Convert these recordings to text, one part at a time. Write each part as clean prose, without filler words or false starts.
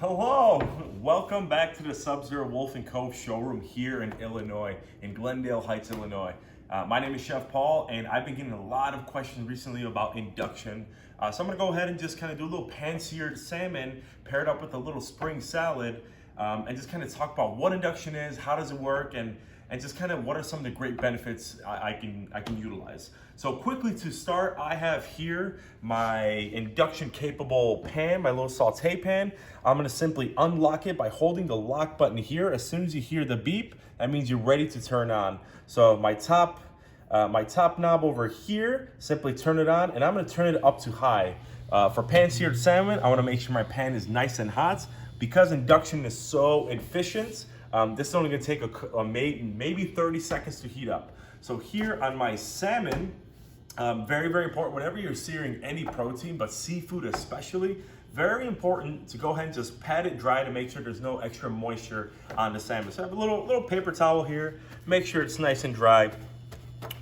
Hello, welcome back to the Sub-Zero Wolf and Cove showroom here in Illinois, in Glendale Heights, Illinois. My name is Chef Paul, and I've been getting a lot of questions recently about induction. So I'm gonna go ahead and just kind of do a little pan-seared salmon paired up with a little spring salad, and just kind of talk about what induction is, how does it work, and just kind of what are some of the great benefits I can utilize. So quickly to start, I have here my induction capable pan, my little saute pan. I'm gonna simply unlock it by holding the lock button here. As soon as you hear the beep, that means you're ready to turn on. So my top knob over here, simply turn it on, and I'm gonna turn it up to high. For pan-seared salmon, I wanna make sure my pan is nice and hot. Because induction is so efficient, this is only gonna take maybe 30 seconds to heat up. So here on my salmon, very, very important, whenever you're searing any protein, but seafood especially, very important to go ahead and just pat it dry to make sure there's no extra moisture on the salmon. So I have a little paper towel here, make sure it's nice and dry,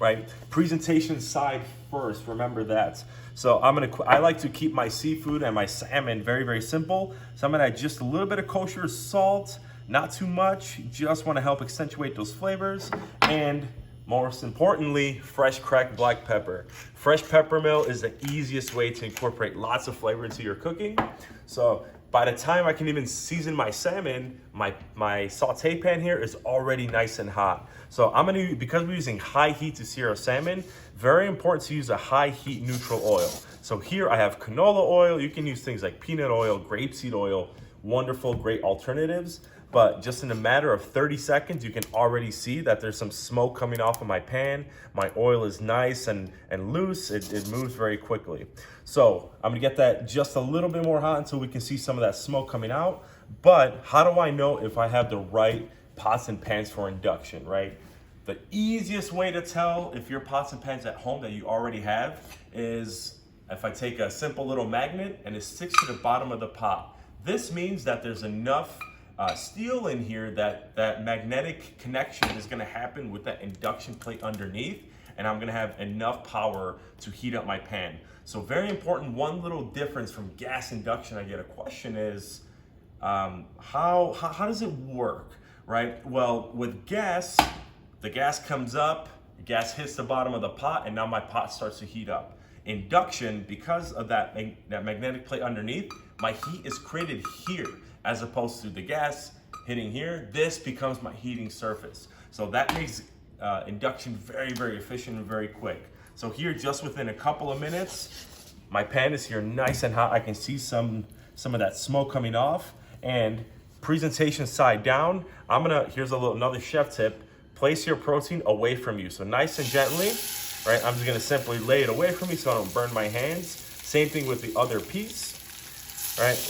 right? Presentation side first, remember that. So I like to keep my seafood and my salmon very, very simple. So I'm gonna add just a little bit of kosher salt, not too much, just wanna help accentuate those flavors, and most importantly, fresh cracked black pepper. Fresh peppermill is the easiest way to incorporate lots of flavor into your cooking. So by the time I can even season my salmon, my saute pan here is already nice and hot. So because we're using high heat to sear our salmon, very important to use a high heat neutral oil. So here I have canola oil. You can use things like peanut oil, grapeseed oil, wonderful, great alternatives. But just in a matter of 30 seconds, you can already see that there's some smoke coming off of my pan. My oil is nice and loose. It moves very quickly. So I'm gonna get that just a little bit more hot until we can see some of that smoke coming out. But how do I know if I have the right pots and pans for induction, right? The easiest way to tell if your pots and pans at home that you already have is if I take a simple little magnet and it sticks to the bottom of the pot. This means that there's enough steel in here that magnetic connection is gonna happen with that induction plate underneath, and I'm gonna have enough power to heat up my pan. So very important, one little difference from gas induction, I get a question is, how does it work, right? Well, with gas, the gas comes up, the gas hits the bottom of the pot, and now my pot starts to heat up. Induction, because of that magnetic plate underneath, my heat is created here, as opposed to the gas hitting here. This becomes my heating surface. So that makes induction very, very efficient and very quick. So here, just within a couple of minutes, my pan is here nice and hot. I can see some of that smoke coming off. And presentation side down, here's another chef tip, place your protein away from you. So nice and gently, right? I'm just gonna simply lay it away from me so I don't burn my hands. Same thing with the other piece.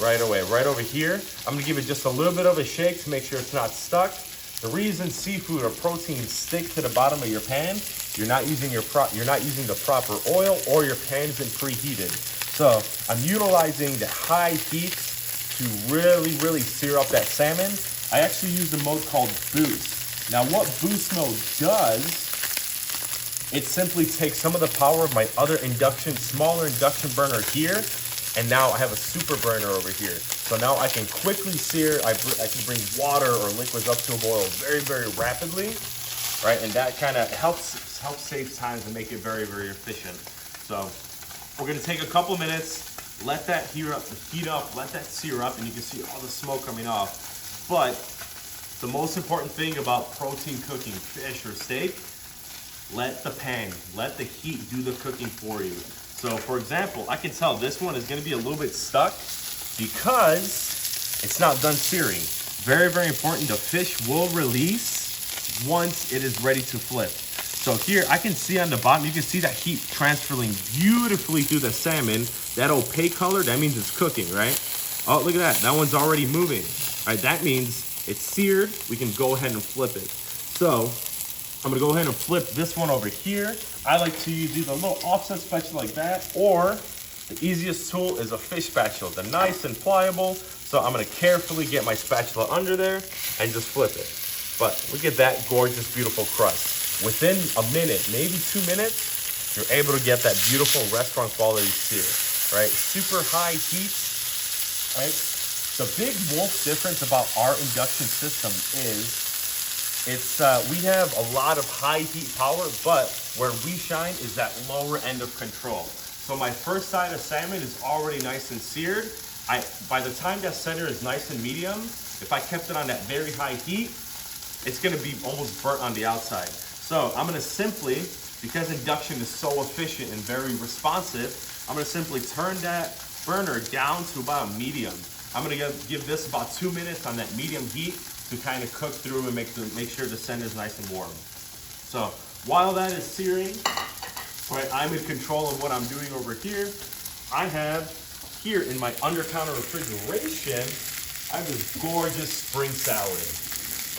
Right away, right over here. I'm gonna give it just a little bit of a shake to make sure it's not stuck. The reason seafood or protein stick to the bottom of your pan, you're not using the proper oil, or your pan isn't preheated. So I'm utilizing the high heat to really, really sear up that salmon. I actually use the mode called Boost. Now what Boost mode does, it simply takes some of the power of my other smaller induction burner here, and now I have a super burner over here. So now I can quickly sear, I can bring water or liquids up to a boil very, very rapidly, right? And that kind of helps save time and make it very, very efficient. So we're gonna take a couple minutes, let that heat up, let that sear up, and you can see all the smoke coming off. But the most important thing about protein cooking, fish or steak, let the heat do the cooking for you. So for example, I can tell this one is gonna be a little bit stuck because it's not done searing. Very, very important, the fish will release once it is ready to flip. So here, I can see on the bottom, you can see that heat transferring beautifully through the salmon. That opaque color, that means it's cooking, right? Oh, look at that one's already moving. All right, that means it's seared. We can go ahead and flip it. So I'm gonna go ahead and flip this one over here. I like to use either a little offset spatula like that, or the easiest tool is a fish spatula. They're nice and pliable. So I'm gonna carefully get my spatula under there and just flip it. But look at that gorgeous, beautiful crust. Within a minute, maybe 2 minutes, you're able to get that beautiful restaurant quality sear, right? Super high heat, right? The big Wolf difference about our induction system is we have a lot of high heat power, but where we shine is that lower end of control. So my first side of salmon is already nice and seared. By the time that center is nice and medium, if I kept it on that very high heat, it's gonna be almost burnt on the outside. So I'm gonna simply, because induction is so efficient and very responsive, I'm gonna simply turn that burner down to about a medium. I'm gonna give this about 2 minutes on that medium heat to kind of cook through and make sure the center is nice and warm. So while that is searing, right, I'm in control of what I'm doing over here. I have here in my under counter refrigeration, I have this gorgeous spring salad.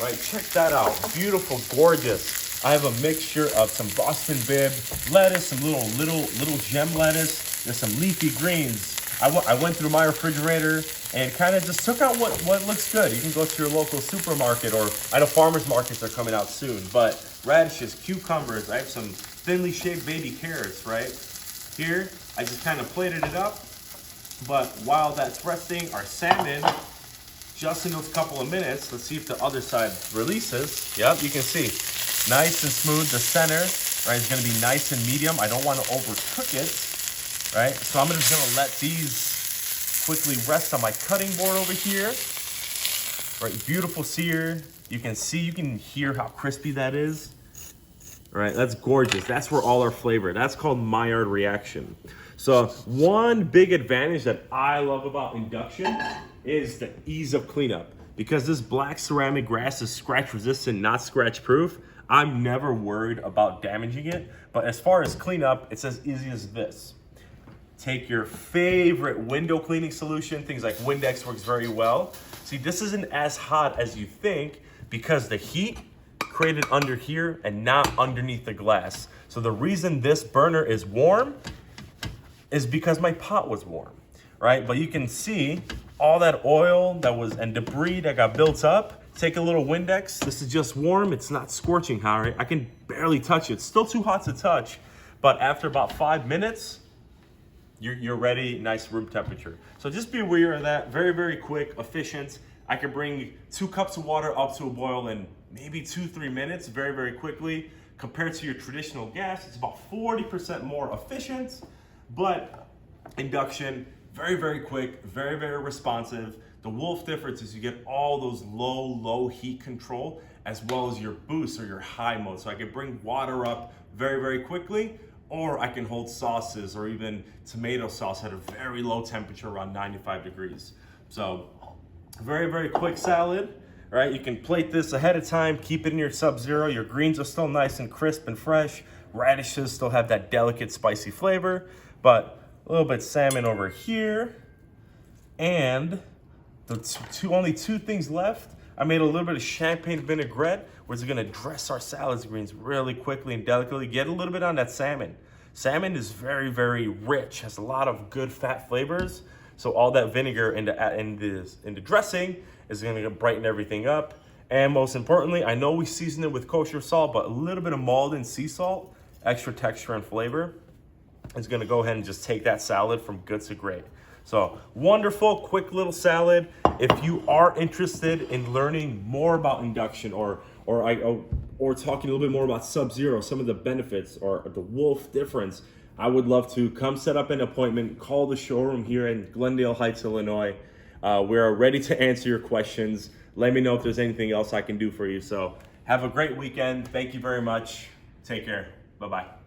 Right, check that out, beautiful, gorgeous. I have a mixture of some Boston Bib lettuce, some little gem lettuce, there's some leafy greens. I went through my refrigerator and kind of just took out what looks good. You can go to your local supermarket, or I know farmers markets are coming out soon, but radishes, cucumbers, I have some thinly shaved baby carrots, right? Here, I just kind of plated it up, but while that's resting, our salmon, just in those couple of minutes, let's see if the other side releases. Yep, you can see, nice and smooth. The center, right, is gonna be nice and medium. I don't wanna overcook it, right? So I'm just gonna let these quickly rest on my cutting board over here. Right, beautiful sear. You can see, you can hear how crispy that is. Right, that's gorgeous. That's where all our flavor, that's called Maillard reaction. So one big advantage that I love about induction is the ease of cleanup. Because this black ceramic grass is scratch resistant, not scratch proof, I'm never worried about damaging it. But as far as cleanup, it's as easy as this. Take your favorite window cleaning solution, things like Windex works very well. See, this isn't as hot as you think because the heat created under here and not underneath the glass. So the reason this burner is warm is because my pot was warm, right? But you can see all that oil and debris that got built up. Take a little Windex. This is just warm. It's not scorching hot, right? I can barely touch it. It's still too hot to touch, but after about 5 minutes, you're ready, nice room temperature. So just be aware of that. Very, very quick, efficient. I can bring 2 cups of water up to a boil in maybe 2-3 minutes, very, very quickly. Compared to your traditional gas, it's about 40% more efficient, but induction, very, very quick, very, very responsive. The Wolf difference is you get all those low heat control as well as your boost or your high mode. So I can bring water up very, very quickly, or I can hold sauces or even tomato sauce at a very low temperature, around 95 degrees. So very, very quick salad, right? You can plate this ahead of time, keep it in your Sub-Zero. Your greens are still nice and crisp and fresh. Radishes still have that delicate spicy flavor, but a little bit salmon over here. And the only 2 things left. I made a little bit of champagne vinaigrette, which is gonna dress our salad greens really quickly and delicately. Get a little bit on that salmon. Salmon is very, very rich, has a lot of good fat flavors. So all that vinegar in the dressing is gonna brighten everything up. And most importantly, I know we season it with kosher salt, but a little bit of Maldon sea salt, extra texture and flavor, is gonna go ahead and just take that salad from good to great. So wonderful, quick little salad. If you are interested in learning more about induction or talking a little bit more about Sub-Zero, some of the benefits or the Wolf difference, I would love to come set up an appointment, call the showroom here in Glendale Heights, Illinois. We're ready to answer your questions. Let me know if there's anything else I can do for you. So have a great weekend. Thank you very much. Take care. Bye-bye.